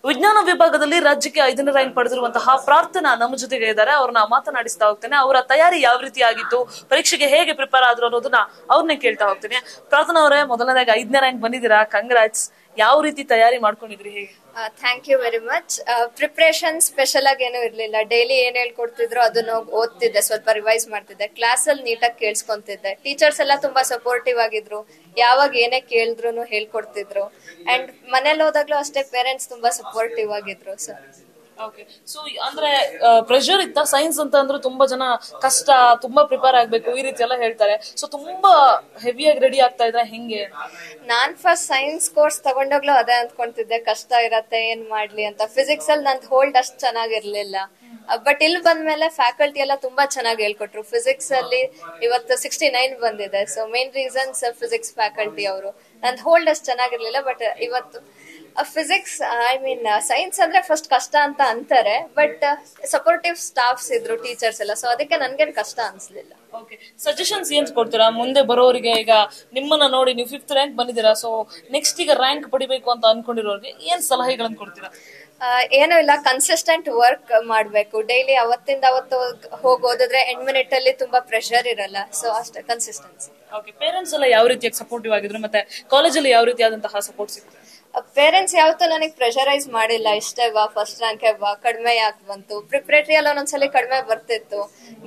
ವಿಜ್ಞಾನ ವಿಭಾಗದಲ್ಲಿ ರಾಜ್ಯಕ್ಕೆ 5ನೇ ರ್ಯಾಂಕ್ ಪಡೆದಿರುವಂತಹ ಪ್ರಾರ್ಥನಾ ನಮ್ಮ ಜೊತೆಗೆ ಇದ್ದಾರೆ. ಅವ್ರನ್ನ ಮಾತನಾಡಿಸ್ತಾ ಹೋಗ್ತೇನೆ. ಅವರ ತಯಾರಿ ಯಾವ ರೀತಿ ಆಗಿತ್ತು, ಪರೀಕ್ಷೆಗೆ ಹೇಗೆ ಪ್ರಿಪೇರ್ ಆದ್ರು ಅನ್ನೋದನ್ನ ಅವ್ರನ್ನೇ ಕೇಳ್ತಾ ಹೋಗ್ತೀನಿ. ಪ್ರಾರ್ಥನಾ ಅವರೇ, ಮೊದಲನೇದಾಗಿ 5ನೇ ರ್ಯಾಂಕ್ ಬಂದಿದ್ದೀರಾ, ಕಂಗ್ರಾಟ್ಸ್. ಯಾವ ರೀತಿ ತಯಾರಿ ಮಾಡ್ಕೊಂಡಿದ್ರಿ, ಹೇಗೆ? Thank you very much. Preparation special ಆಗಿ ಏನೂ ಇರ್ಲಿಲ್ಲ. ಡೈಲಿ ಏನ್ ಹೇಳ್ಕೊಡ್ತಿದ್ರು ಅದನ್ನ ಓದ್ತಿದ್ದೆ, ಸ್ವಲ್ಪ ರಿವೈಸ್ ಮಾಡ್ತಿದ್ದೆ, ಕ್ಲಾಸ್ ಅಲ್ಲಿ ನೀಟಾಗಿ ಕೇಳಿಸ್ಕೊಂತಿದ್ದೆ. ಟೀಚರ್ಸ್ ಎಲ್ಲ ತುಂಬಾ ಸಪೋರ್ಟಿವ್ ಆಗಿದ್ರು, ಯಾವಾಗ ಏನೇ ಕೇಳಿದ್ರು ಹೇಳ್ಕೊಡ್ತಿದ್ರು. ಅಂಡ್ ಮನೇಲಿ ಹೋದಾಗ್ಲೂ ಅಷ್ಟೇ ಪೇರೆಂಟ್ಸ್ ತುಂಬಾ ಸಪೋರ್ಟಿವ್ ಆಗಿದ್ರು. ಸರ್ ಸೊ ಅಂದ್ರೆ ಪ್ರೆಷರ್ ಇತ್ತ? ಸೈನ್ಸ್ ಅಂತ ಅಂದ್ರೆ ತುಂಬಾ ಜನ ಕಷ್ಟ, ತುಂಬಾ ಪ್ರಿಪೇರ್ ಆಗ್ಬೇಕು ಈ ರೀತಿ ಎಲ್ಲ ಹೇಳ್ತಾರೆ. ಸೊ ತುಂಬಾ ಹೆವಿಯಾಗಿ ರೆಡಿ ಆಗ್ತಾ ಇದ್ರೆ ಹೆಂಗೆ? ನಾನ್ ಫಸ್ಟ್ ಸೈನ್ಸ್ ಕೋರ್ಸ್ ತಗೊಂಡೋಗ್ಲೂ ಅದೇ ಅಂದ್ಕೊಂತಿದ್ದೆ, ಕಷ್ಟ ಇರತ್ತೆ ಏನ್ ಮಾಡ್ಲಿ ಅಂತ. ಫಿಸಿಕ್ಸ್ ಅಲ್ಲಿ ನಂದು ಹೋಲ್ಡ್ ಅಷ್ಟ್ ಚೆನ್ನಾಗಿರ್ಲಿಲ್ಲ. ಬಟ್ ಇಲ್ಲಿ ಬಂದ್ಮೇಲೆ ಫ್ಯಾಕಲ್ಟಿ ಎಲ್ಲ ತುಂಬಾ ಚೆನ್ನಾಗಿ ಹೇಳ್ಕೊಟ್ರು. ಫಿಸಿಕ್ಸ್ ಅಲ್ಲಿ ಇವತ್ತು 69 ಬಂದಿದೆ. So main reasons physics faculty ಅವರು. ನಂದು ಹೋಲ್ಡ್ ಅಷ್ಟ್ ಚೆನ್ನಾಗಿರ್ಲಿಲ್ಲ, ಬಟ್ ಇವತ್ತು ಫಿಸಿಕ್ಸ್ ಸೈನ್ಸ್ ಅಂದ್ರೆ ಫಸ್ಟ್ ಕಷ್ಟ ಅಂತ ಅಂತಾರೆ, ಬಟ್ ಸಪೋರ್ಟಿವ್ ಸ್ಟಾಫ್ಸ್ ಇದ್ರು, ಟೀಚರ್ಸ್ ಎಲ್ಲ. ಸೊ ಅದಕ್ಕೆ ನನ್ಗೇನ್ ಕಷ್ಟ ಅನ್ಸ್ಲಿಲ್ಲ. ಸಜೆಷನ್ಸ್ ಏನ್ ಕೊಡ್ತೀರಾ ಮುಂದೆ ಬರೋರಿಗೆ? ಈಗ ನಿಮ್ಮನ್ನ ನೋಡಿ ನೀವು 5th ರ್ಯಾಂಕ್ ಬಂದಿದ್ದೀರಾ, ಸೊ ನೆಕ್ಸ್ಟ್ ಈಗ ರ್ಯಾಂಕ್ ಪಡಿಬೇಕು ಅಂತ ಅನ್ಕೊಂಡಿರೋರಿಗೆ ಏನ್ ಸಲಹೆಗಳನ್ನ ಕೊಡ್ತೀರಾ? ಏನೂ ಇಲ್ಲ, ಕನ್ಸಿಸ್ಟೆಂಟ್ ವರ್ಕ್ ಮಾಡ್ಬೇಕು. ಡೈಲಿ ಅವತ್ತಿಂದ ಅವತ್ತು ಹೋಗಿ ಓದಿದ್ರೆ ಎಂಡ್ ಮಿನಿಟ್ ಅಲ್ಲಿ ತುಂಬಾ ಪ್ರೆಷರ್ ಇರಲ್ಲ. ಸೊ ಅಷ್ಟೇ, ಕನ್ಸಿಸ್ಟೆನ್ಸಿ. ಪೇರೆಂಟ್ಸ್ ಎಲ್ಲ ಯಾವ ರೀತಿಯಾಗಿ ಸಪೋರ್ಟಿವ್ ಆಗಿದ್ರು, ಮತ್ತೆ ಕಾಲೇಜಲ್ಲಿ ಯಾವ ರೀತಿಯಾದಂತಹ ಸಪೋರ್ಟ್ ಸಿಗುತ್ತೆ? ಪೇರೆಂಟ್ಸ್ ಯಾವತ್ತೂ ನನಗೆ ಪ್ರೆಷರೈಸ್ ಮಾಡಿಲ್ಲ. ಇಷ್ಟೇ ಬಾ, ಫಸ್ಟ್ ರ್ಯಾಂಕ್ ಬಾ, ಕಡಿಮೆ ಯಾಕೆ ಬಂತು. ಪ್ರಿಪ್ರೇಟರಿ ಅಲ್ಲಿ ಒಂದೊಂದ್ಸಲಿ ಕಡಿಮೆ ಬರ್ತಿತ್ತು,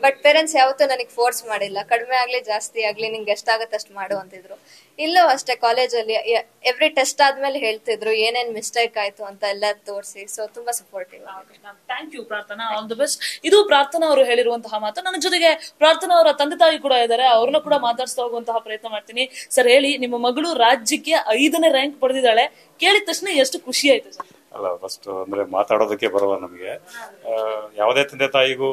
ಬಟ್ ಪೇರೆಂಟ್ಸ್ ಯಾವತ್ತೂ ನನಗೆ ಫೋರ್ಸ್ ಮಾಡಿಲ್ಲ. ಕಡಿಮೆ ಆಗ್ಲಿ ಜಾಸ್ತಿ ಆಗ್ಲಿ ನಿಂಗೆ ಎಷ್ಟಾಗತ್ತೆ ಅಷ್ಟು ಮಾಡು ಅಂತಿದ್ರು. ಇಲ್ಲೂ ಅಷ್ಟೇ, ಕಾಲೇಜಲ್ಲಿ ಎವ್ರಿ ಟೆಸ್ಟ್ ಆದ್ಮೇಲೆ ಹೇಳ್ತಿದ್ರು ಏನೇನ್ ಮಿಸ್ಟೇಕ್ ಆಯ್ತು ಅಂತ ಎಲ್ಲ ತೋರಿಸಿ. ಸೊ ತುಂಬಾ ಸಪೋರ್ಟಿವ್. ಥ್ಯಾಂಕ್ ಯು ಪ್ರಾರ್ಥನಾ, ಆಲ್ ದಿ ಬೆಸ್ಟ್. ಇದು ಪ್ರಾರ್ಥನಾ ಅವರು ಹೇಳಿರುವಂತಹ ಮಾತು. ನನ್ನ ಜೊತೆಗೆ ಪ್ರಾರ್ಥನಾ ಅವರ ತಂದೆ ತಾಯಿ ಕೂಡ ಇದ್ದಾರೆ, ಅವ್ರನ್ನ ಕೂಡ ಮಾತಾಡ್ಸ್ತಾ ಹೋಗುವಂತಹ ಪ್ರಯತ್ನ ಮಾಡ್ತೀನಿ. ಸರ್ ಹೇಳಿ, ನಿಮ್ಮ ಮಗಳು ರಾಜ್ಯಕ್ಕೆ 5ನೇ ರ್ಯಾಂಕ್ ಪಡೆದಿದ್ದಾಳೆ, ಕೇಳಿದ ತಕ್ಷಣ ಎಷ್ಟು ಖುಷಿ ಆಯ್ತು ಸರ್? ಅಲ್ಲ, ಫಸ್ಟ್ ಅಂದ್ರೆ ಮಾತಾಡೋದಕ್ಕೆ ಬರಲ್ಲ ನಮಗೆ. ಯಾವುದೇ ತಂದೆ ತಾಯಿಗೂ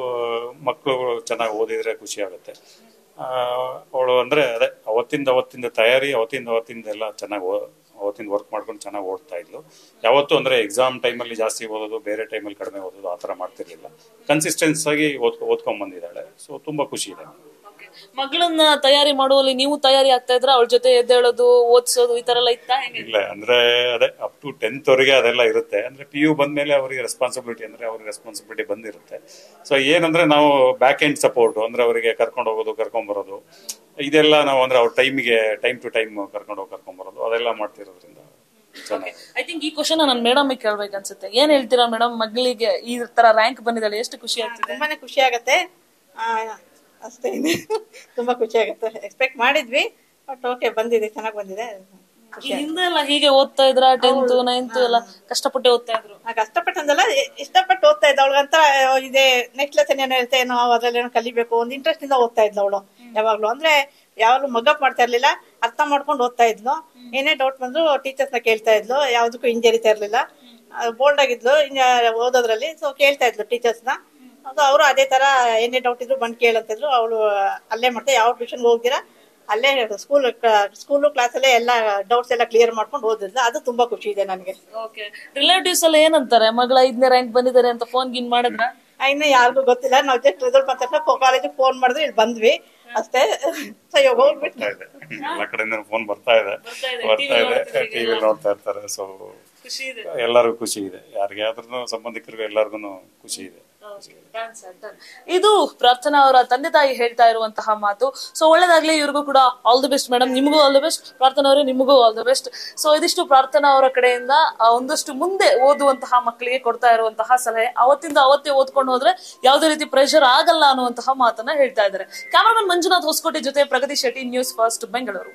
ಮಕ್ಕಳು ಚೆನ್ನಾಗಿ ಓದಿದ್ರೆ ಖುಷಿ ಆಗುತ್ತೆ. ಅವಳು ಅಂದ್ರೆ ಅದೇ ಅವತ್ತಿಂದ ತಯಾರಿ, ಅವತ್ತಿಂದ ಎಲ್ಲ ಚೆನ್ನಾಗಿ ಅವತ್ತಿಂದ ವರ್ಕ್ ಮಾಡ್ಕೊಂಡು ಚೆನ್ನಾಗಿ ಓದ್ತಾ ಇದ್ಲು. ಯಾವತ್ತು ಅಂದ್ರೆ ಎಕ್ಸಾಮ್ ಟೈಮಲ್ಲಿ ಜಾಸ್ತಿ ಓದೋದು, ಬೇರೆ ಟೈಮಲ್ಲಿ ಕಡಿಮೆ ಓದೋದು ಆ ಥರ ಮಾಡ್ತಿರ್ಲಿಲ್ಲ. ಕನ್ಸಿಸ್ಟೆನ್ಸ್ ಆಗಿ ಓದ್ಕೊಂಡ್ ಬಂದಿದ್ದಾಳೆ. ಸೊ ತುಂಬಾ ಖುಷಿ ಇದೆ. ಮಗಳನ್ನ ತಯಾರಿ ಮಾಡುವಲ್ಲಿ ನೀವು ತಯಾರಿ ಆಗ್ತಾ ಇದ್ರ? ಅವಳ ಜೊತೆ ಎದ್ದೇಳೋದು, ಓದಿಸೋದು ಈ ತರ ಎಲ್ಲ ಇತ್ತಾ? ಇಲ್ಲ, ಅಂದ್ರೆ ಅದೇ ಅಪ್ ಟು 10th ವರೆಗೆ ಅದೆಲ್ಲ ಇರುತ್ತೆ. ಅಂದ್ರೆ PU ಬಂದ್ಮೇಲೆ ಅವ್ರಿಗೆ ರೆಸ್ಪಾನ್ಸಿಬಿಲಿಟಿ ಬಂದಿರುತ್ತೆ. ಸೊ ಏನಂದ್ರೆ ನಾವು ಬ್ಯಾಕ್ ಎಂಡ್ ಸಪೋರ್ಟ್, ಅಂದ್ರೆ ಅವರಿಗೆ ಕರ್ಕೊಂಡು ಹೋಗೋದು, ಕರ್ಕೊಂಡ್ ಬರೋದು, ಇದೆಲ್ಲ ನಾವು ಅಂದ್ರೆ ಅವ್ರ ಟೈಮ್ ಟು ಟೈಮ್ ಕರ್ಕೊಂಡ್ ಬರೋದು ಅದೆಲ್ಲ ಮಾಡ್ತಿರೋದ್ರಿಂದ ಚೆನ್ನಾಗಿ. ಐ ಥಿಂಕ್ ಈ ಕ್ವಶನ್ ನಾನು ಮೇಡಮ್ ಕೇಳ್ಬೇಕು ಅನ್ಸುತ್ತೆ. ಏನ್ ಹೇಳ್ತೀರಾ ಮೇಡಮ್, ಮಗಳಿಗೆ ಈ ತರ ರ್ಯಾಂಕ್ ಬಂದಿದ್ದಾಳೆ, ಎಷ್ಟು ಖುಷಿ ಆಗ್ತಿದೆ? ತುಂಬಾನೇ ಖುಷಿ ಆಗತ್ತೆ. ಅಷ್ಟೇ, ತುಂಬಾ ಖುಷಿ ಆಗುತ್ತೆ. ಎಕ್ಸ್ಪೆಕ್ಟ್ ಮಾಡಿದ್ವಿ, ಬಟ್ ಓಕೆ, ಬಂದಿದೆ, ಚೆನ್ನಾಗಿ ಬಂದಿದೆ. ಹಿಂದೆ ಎಲ್ಲ ಹೀಗೆ ಓದ್ತಾ ಇದ್ರ? 10th 9th ಎಲ್ಲ ಕಷ್ಟಪಟ್ಟೆ ಓದ್ತಾ ಇದ್ರು? ಕಷ್ಟಪಟ್ಟಂದಲ್ಲ, ಇಷ್ಟಪಟ್ಟು ಓದ್ತಾ ಇದ್ದ. ಅವಳಿಗಂತ ಇದೆ ನೆಕ್ಸ್ಟ್ ಲೆಸನ್ ಏನೋ ಇರುತ್ತೆ, ಏನೋ ಅದ್ರಲ್ಲಿ ಏನೋ ಕಲಿಬೇಕು, ಒಂದು ಇಂಟ್ರೆಸ್ಟ್ ಇಂದ ಓದ್ತಾ ಇದ್ಲು ಅವಳು. ಯಾವಾಗ್ಲೂ ಅಂದ್ರೆ ಯಾವಾಗ್ಲೂ ಮಗಪ್ ಮಾಡ್ತಾ ಇರ್ಲಿಲ್ಲ, ಅರ್ಥ ಮಾಡ್ಕೊಂಡು ಓದ್ತಾ ಇದ್ಲು. ಏನೇ ಡೌಟ್ ಬಂದ್ರು ಟೀಚರ್ಸ್ ನ ಕೇಳ್ತಾ ಇದ್ಲು, ಯಾವ್ದಕ್ಕೂ ಹಿಂಜರಿತಾ ಇರ್ಲಿಲ್ಲ. ಬೋಲ್ಡ್ ಆಗಿದ್ಲು ಓದೋದ್ರಲ್ಲಿ. ಸೊ ಕೇಳ್ತಾ ಇದ್ಲು ಟೀಚರ್ಸ್ ನ. ಅದು ಅವರು ಅದೇ ತರ ಏನೇ ಡೌಟ್ ಇದ್ರು ಬಂದು ಕೇಳಂತಿದ್ರು. ಅವಳು ಅಲ್ಲೇ ಮಾಡ್ತಾ, ಯಾವ ಟ್ಯೂಷನ್ ಹೋಗ್ದಿರಾ ಅಲ್ಲೇ ಸ್ಕೂಲು ಕ್ಲಾಸಲ್ಲೇ ಎಲ್ಲ ಡೌಟ್ಸ್ ಎಲ್ಲ ಕ್ಲಿಯರ್ ಮಾಡ್ಕೊಂಡು ಓದಿದ್ಲು. ಅದು ತುಂಬಾ ಖುಷಿ ಇದೆ ನನಗೆ. ರಿಲೇಟಿವ್ಸ್ ಎಲ್ಲ ಏನಂತಾರೆ, ಮಗಳ 5ನೇ ರ್ಯಾಂಕ್ ಬಂದಿದ್ದಾರೆ ಅಂತ ಫೋನ್ ಗಿನ್ ಮಾಡಿದ್ರ? ಇನ್ನ ಯಾರಿಗೂ ಗೊತ್ತಿಲ್ಲ. ನಾವು ಜಸ್ಟ್ ರಿಸಲ್ಟ್ ಬಂದ ತಕ್ಷಣ ಕಾಲೇಜಿಗೆ ಫೋನ್ ಮಾಡಿದ್ರೆ ಇಲ್ಲಿ ಬಂದ್ವಿ ಅಷ್ಟೇ. ಹೋಗ್ಬಿಟ್ಟು ಎಲ್ಲ ಕಡೆಯಿಂದ ಫೋನ್ ಬರ್ತಾ ಇದೆ, ಟಿವಿ ನೋಡ್ತಾ ಇರ್ತಾರೆ. ಸೊ ಎಲ್ಲರಿಗೂ ಖುಷಿ ಇದೆ, ಯಾರಿಗಾದ್ರೂ ಸಂಬಂಧಿಕರಿಗೂ ಎಲ್ಲರಿಗೂ ಖುಷಿ ಇದೆ. ಇದು ಪ್ರಾರ್ಥನಾ ಅವರ ತಂದೆ ತಾಯಿ ಹೇಳ್ತಾ ಇರುವಂತಹ ಮಾತು. ಸೊ ಒಳ್ಳೇದಾಗ್ಲಿ, ಇವ್ರಿಗೂ ಕೂಡ ಆಲ್ ದಿ ಬೆಸ್ಟ್ ಮೇಡಮ್. ನಿಮಗೂ ಆಲ್ ದಿ ಬೆಸ್ಟ್, ಪ್ರಾರ್ಥನಾ ಅವರೇ ನಿಮಗೂ ಆಲ್ ದಿ ಬೆಸ್ಟ್. ಸೊ ಇದಿಷ್ಟು ಪ್ರಾರ್ಥನಾ ಅವರ ಕಡೆಯಿಂದ ಒಂದಷ್ಟು ಮುಂದೆ ಓದುವಂತಹ ಮಕ್ಕಳಿಗೆ ಕೊಡ್ತಾ ಇರುವಂತಹ ಸಲಹೆ. ಅವತ್ತಿಂದ ಅವತ್ತೇ ಓದ್ಕೊಂಡು ಹೋದ್ರೆ ಯಾವುದೇ ರೀತಿ ಪ್ರೆಷರ್ ಆಗಲ್ಲ ಅನ್ನುವಂತಹ ಮಾತನ್ನ ಹೇಳ್ತಾ ಇದ್ದಾರೆ. ಕ್ಯಾಮರಾಮನ್ ಮಂಜುನಾಥ್ ಹೊಸಕೋಟೆ ಜೊತೆ ಪ್ರಗತಿ ಶೆಟ್ಟಿ, ನ್ಯೂಸ್ ಫಸ್ಟ್, ಬೆಂಗಳೂರು.